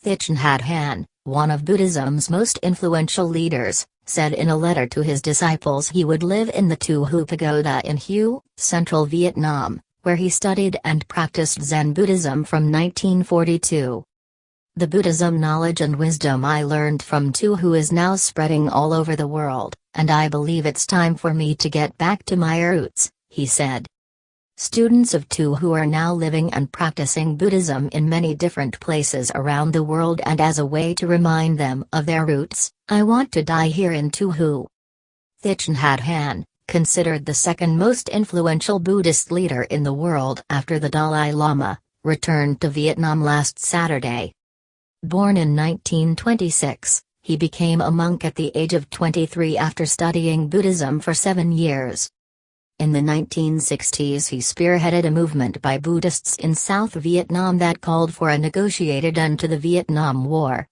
Thich Nhat Hanh, one of Buddhism's most influential leaders, said in a letter to his disciples he would live in the Tu Hieu Pagoda in Hue, central Vietnam, where he studied and practiced Zen Buddhism from 1942. The Buddhism knowledge and wisdom I learned from Tu Hieu is now spreading all over the world, and I believe it's time for me to get back to my roots, he said. Students of Tu Hieu are now living and practicing Buddhism in many different places around the world, and as a way to remind them of their roots, I want to die here in Tu Hieu. Thich Nhat Hanh, considered the second most influential Buddhist leader in the world after the Dalai Lama, returned to Vietnam last Saturday. Born in 1926, he became a monk at the age of 23 after studying Buddhism for 7 years. In the 1960s he spearheaded a movement by Buddhists in South Vietnam that called for a negotiated end to the Vietnam War.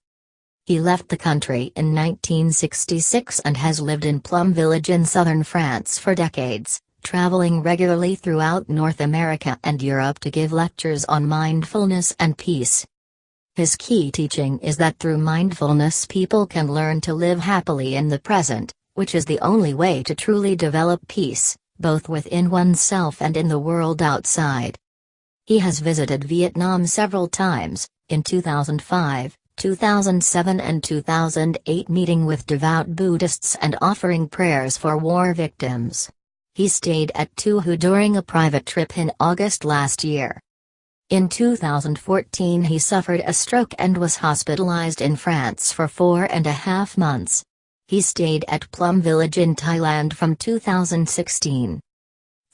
He left the country in 1966 and has lived in Plum Village in southern France for decades, traveling regularly throughout North America and Europe to give lectures on mindfulness and peace. His key teaching is that through mindfulness people can learn to live happily in the present, which is the only way to truly develop peace, both within oneself and in the world outside. He has visited Vietnam several times, in 2005, 2007 and 2008, meeting with devout Buddhists and offering prayers for war victims. He stayed at Tu Hieu during a private trip in August last year. In 2014 he suffered a stroke and was hospitalized in France for 4.5 months. He stayed at Plum Village in Thailand from 2016.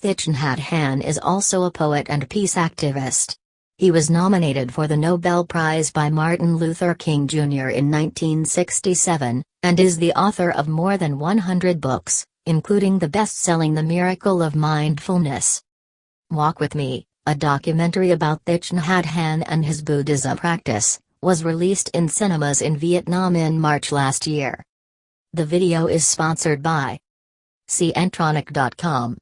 Thich Nhat Hanh is also a poet and peace activist. He was nominated for the Nobel Prize by Martin Luther King Jr. in 1967, and is the author of more than 100 books, including the best-selling The Miracle of Mindfulness. Walk With Me, a documentary about Thich Nhat Hanh and his Buddhism practice, was released in cinemas in Vietnam in March last year. The video is sponsored by SeeEntronic.com.